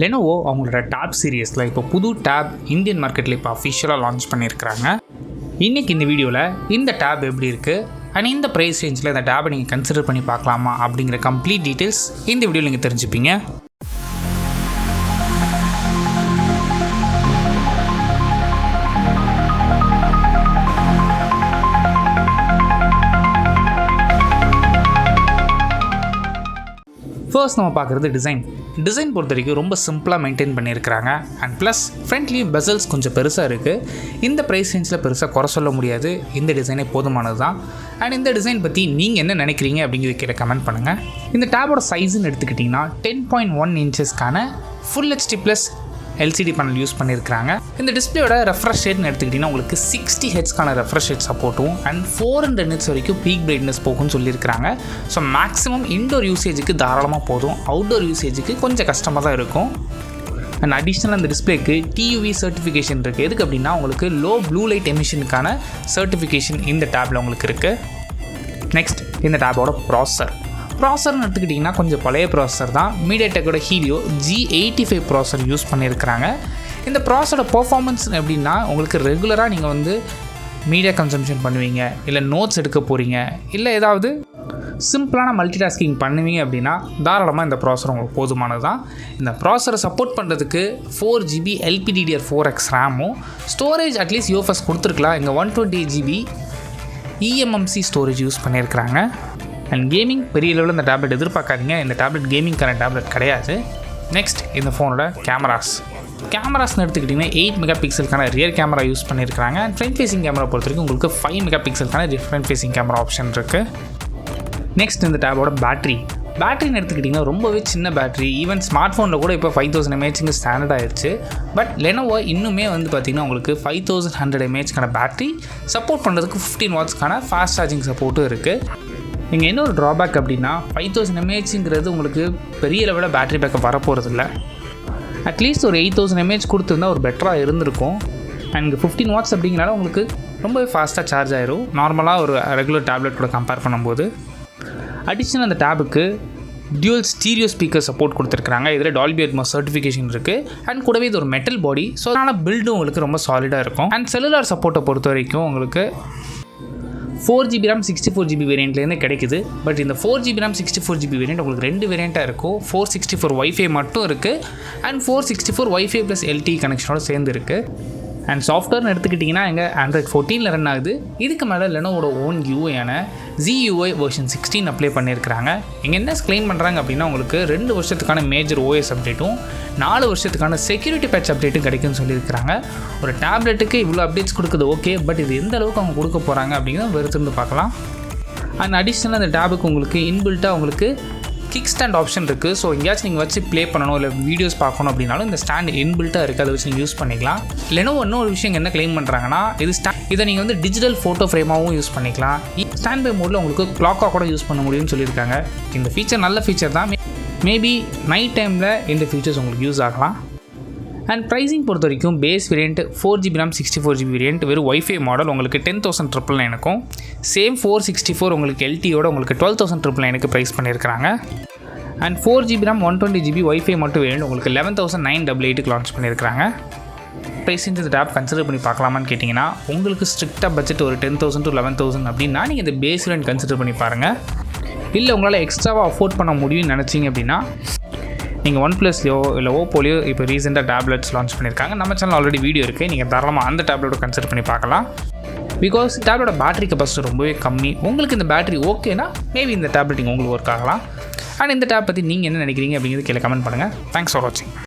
Lenovo அவங்களோட top சீரியஸில் இப்போ புது டேப் இந்தியன் மார்க்கெட்டில் இப்போ அஃபிஷியலாக லான்ச் பண்ணியிருக்கிறாங்க. இன்றைக்கி இந்த வீடியோவில் இந்த டேப் எப்படி இருக்குது அண்ட் இந்த ப்ரைஸ் ரேஞ்சில் இந்த டேப்பை நீங்கள் கன்சிடர் பண்ணி பார்க்கலாமா அப்படிங்கிற கம்ப்ளீட் டீட்டெயில்ஸ் இந்த வீடியோவில் நீங்கள் தெரிஞ்சுப்பீங்க. ஃபர்ஸ்ட் நம்ம பார்க்குறது டிசைன் பொறுத்த வரைக்கும் ரொம்ப சிம்பிளாக மெயின்டைன் பண்ணியிருக்கிறாங்க. அண்ட் ப்ளஸ் ஃப்ரண்ட்லேயும் பெசல்ஸ் கொஞ்சம் பெருசாக இருக்குது. இந்த ப்ரைஸ் ரேஞ்சில் பெருசாக குறை சொல்ல முடியாது. இந்த டிசைனே போதுமானது தான். அண்ட் இந்த டிசைன் பற்றி நீங்கள் என்ன நினைக்கிறீங்க அப்படிங்கிறது கீழே கமெண்ட் பண்ணுங்கள். இந்த டேபோட சைஸுன்னு எடுத்துக்கிட்டிங்கன்னா 10.1 இன்ச்சஸ்க்கான full HD plus LCD panel use பண்ணியிருக்கிறாங்க. இந்த டிஸ்பிளேயோட ரெஃப்ரெஷ் ரேட்னு எடுத்துக்கிட்டிங்கன்னா உங்களுக்கு 60 ஹெட்ஸ்க்கான ரெஃப்ரெஷ் ரேட் சப்போர்ட்டும் அண்ட் 400 நிட்ஸ் வரைக்கும் பீக் பிரைட்னஸ் போகும்னு சொல்லியிருக்கிறாங்க. ஸோ மேக்ஸிமம் இன்டோர் யூசேஜுக்கு தாராளமாக போதும், அவுட்டோர் யூசேஜுக்கு கொஞ்சம் கஷ்டமாக தான் இருக்கும். அண்ட் அடிஷ்னலாக அந்த டிஸ்பிளேக்கு டியூவி சர்டிஃபிகேஷன் இருக்குது. எதுக்கு அப்படின்னா உங்களுக்கு லோ ப்ளூ லைட் எமிஷனுக்கான சர்டிஃபிகேஷன் இந்த டேப்பில் உங்களுக்கு இருக்குது. நெக்ஸ்ட் இந்த டேப்போட ப்ராசர்னு எடுத்துக்கிட்டிங்கன்னா கொஞ்சம் பழைய ப்ராசர் தான். மீடியாடெக்கோட ஹீலியோ G85 ப்ராசர் யூஸ் பண்ணியிருக்கிறாங்க. இந்த ப்ராசரோட பர்ஃபார்மன்ஸ் எப்படின்னா உங்களுக்கு ரெகுலராக நீங்கள் வந்து மீடியா கன்சம்ஷன் பண்ணுவீங்க, இல்லை நோட்ஸ் எடுக்க போகிறீங்க, இல்லை ஏதாவது சிம்பிளான மல்டி டாஸ்கிங் பண்ணுவீங்க அப்படின்னா தாராளமாக இந்த ப்ராசர் உங்களுக்கு போதுமானது தான். இந்த ப்ராசரை சப்போர்ட் பண்ணுறதுக்கு 4GB LPDDR4X ரேமும் storage at least UFS கொடுத்துருக்கலாம். இங்கே 128GB eMMC ஸ்டோரேஜ் யூஸ் பண்ணியிருக்கிறாங்க. அண்ட் கேமிங் பெரிய லெவலில் இந்த டேப்லெட் எதிர்பார்க்காதீங்க. இந்த டேப்லெட் கேமிங்கான டேப்லெட் கிடையாது. நெக்ஸ்ட் இந்த ஃபோனோட கேமராஸ்னு எடுத்துக்கிட்டிங்கன்னா 8 மெகா பிக்சலுக்கான ரியர் கேமரா யூஸ் பண்ணியிருக்காங்க. அண்ட் ஃப்ரண்ட் ஃபேஸிங் கேமரா பொறுத்த வரைக்கும் உங்களுக்கு 5 மெகா பிக்சலுக்கான ஃப்ரண்ட் ஃபேஸிங் கேமரா ஆப்ஷன் இருக்குது. நெக்ஸ்ட் இந்த டேபோட பேட்டரின்னு எடுத்துக்கிட்டிங்கன்னா ரொம்பவே சின்ன பேட்டரி. ஈவன் ஸ்மார்ட் ஃபோனில் கூட இப்போ 5000 mAh ஸ்டாண்டர்ட் ஆகிடுச்சு. பட் Lenovo இன்னுமே வந்து பார்த்திங்கன்னா உங்களுக்கு 5100 mAhக்கான பேட்டரி சப்போர்ட் பண்ணுறதுக்கு 15 வாட்ஸ்க்கான ஃபாஸ்ட் சார்ஜிங் சப்போர்ட்டும் இருக்குது. இங்கே என்ன ஒரு ட்ராபேக் அப்படின்னா 5000 mAhங்கிறது உங்களுக்கு பெரிய லெவலில் பேட்டரி பேக்கப் வரப்போகிறதில்ல. அட்லீஸ்ட் ஒரு 8000 mAh கொடுத்துருந்தா ஒரு பெட்டராக இருந்திருக்கும். அண்ட் 15 வாட்ஸ் அப்படிங்கிறனால உங்களுக்கு ரொம்பவே ஃபாஸ்ட்டாக சார்ஜ் ஆயிரும் நார்மலாக ஒரு ரெகுலர் டேப்லெட் கூட கம்பேர் பண்ணும்போது. அடிஷ்னல் அந்த டேபுக்கு டியூவல் ஸ்டீரியோ ஸ்பீக்கர் சப்போர்ட் கொடுத்துருக்காங்க. இதில் டால்பி அட்மாஸ் சர்டிஃபிகேஷன் இருக்குது. அண்ட் கூடவே இது ஒரு மெட்டல் பாடி. ஸோ அதனால் பில்டும் உங்களுக்கு ரொம்ப சாலிடாக இருக்கும். அண்ட் செல்லுலார் சப்போர்ட்டை பொறுத்த வரைக்கும் உங்களுக்கு 4GB RAM 64GB வேரியண்ட்லேருந்து கிடைக்குது. பட் இந்த 4GB RAM 64GB வேரியண்ட் உங்களுக்கு 2 வேரியண்ட்டாக இருக்கும். 464 வைஃபை மட்டும் இருக்குது. அண்ட் 464 வைஃபை ப்ளஸ் LTE கனெக்ஷனோடு சேர்ந்து இருக்குது. அண்ட் சாஃப்ட்வேர்னு எடுத்துக்கிட்டிங்கன்னா எங்கள் Android 14 ரன் ஆகுது. இதுக்கு மேலே Lenovoட ஓன் யூஐயான ZUI வெர்ஷன் 16 அப்ளை பண்ணியிருக்கிறாங்க. இங்கே என்ன கிளைம் பண்ணுறாங்க அப்படின்னா உங்களுக்கு 2 வருஷத்துக்கான மேஜர் OS அப்டேட்டும் 4 வருஷத்துக்கான செக்யூரிட்டி பேட்ச் அப்டேட்டும் கிடைக்குன்னு சொல்லியிருக்கிறாங்க. ஒரு டேப்லெட்டுக்கு இவ்வளோ அப்டேட்ஸ் கொடுக்குது ஓகே, பட் இது எந்த அளவுக்கு அவங்க கொடுக்க போகிறாங்க அப்படிங்கிறத வெறுத்துருந்து பார்க்கலாம். அண்ட் அடிஷ்னலாக அந்த டேபுக்கு உங்களுக்கு இன்பில்ட்டாக உங்களுக்கு கிக் ஸ்டாண்ட் ஆப்ஷன் இருக்குது. ஸோ எங்கேயாச்சும் நீங்கள் வச்சு ப்ளே பண்ணணும் இல்லை வீடியோஸ் பார்க்கணும் அப்படின்னாலும் இந்த ஸ்டாண்ட் இன்பில்ட்டாக இருக்குது, அதை வச்சு நீங்கள் யூஸ் பண்ணிக்கலாம். Lenovo இன்னொரு விஷயம் என்ன கிளைம் பண்ணுறாங்கன்னா இதை நீங்கள் வந்து டிஜிட்டல் ஃபோட்டோ ஃப்ரேமாகவும் யூஸ் பண்ணிக்கலாம். ஸ்டாண்ட் பை மோடில் உங்களுக்கு கிளாக்காக கூட யூஸ் பண்ண முடியும்னு சொல்லியிருக்காங்க. இந்த ஃபீச்சர் நல்ல ஃபீச்சர் தான். மேபி நைட் டைமில் இந்த ஃபீச்சர்ஸ் உங்களுக்கு யூஸ் ஆகலாம். அண்ட் ப்ரைஸிங் பொறுத்த வரைக்கும் base variant 4GB RAM 64GB variant வெறும் வைஃபை மாடல் உங்களுக்கு 10,999க்கும், சேம் 464 உங்களுக்கு LTEயோட உங்களுக்கு 12,999க்கு ப்ரைஸ் பண்ணியிருக்கிறாங்க. And 4GB RAM 128GB wifi மட்டும் வேரியண்ட் உங்களுக்கு 11,988க்கு லான்ச் பண்ணியிருக்கிறாங்க. ப்ரைஸ் இந்த டேப் கன்சிடர் பண்ணி பார்க்கலாமான்னு கேட்டிங்கன்னா உங்களுக்கு ஸ்ட்ரிக்டாக பட்ஜெட் ஒரு 10,000 to 11,000 அப்படின்னா நீங்கள் இந்த பேஸ் வேரியண்ட் கன்சிடர் பண்ணி பாருங்கள். இல்லை உங்களால் எக்ஸ்ட்ராவாக அஃபோர்ட் பண்ண முடியும்னு நினச்சிங்க அப்படின்னா நீங்கள் OnePlusலையோ இல்லை ஓப்போலையோ இப்போ ரீசெண்டாக டேப்லெட்ஸ் லான்ச் பண்ணியிருக்காங்க. நம்ம சேனல் ஆல்ரெடி வீடியோ இருக்குது, நீங்கள் தாராளமாக அந்த டேப்லெட்டை கன்சிடர் பண்ணி பார்க்கலாம். பிகாஸ் டேப்லெட்டோட பேட்டரி கெப்பாசிட்டி ரொம்பவே கம்மி. உங்களுக்கு இந்த பேட்டரி ஓகேனா மேபி இந்த டேப்லெட் உங்களுக்கு ஒர்க் ஆகலாம். அண்ட் இந்த டேப் பற்றி நீங்கள் என்ன நினைக்கிறீங்க அப்படிங்கிறது கீழே கமெண்ட் பண்ணுங்கள். தேங்க்ஸ் ஃபார் வாட்சிங்.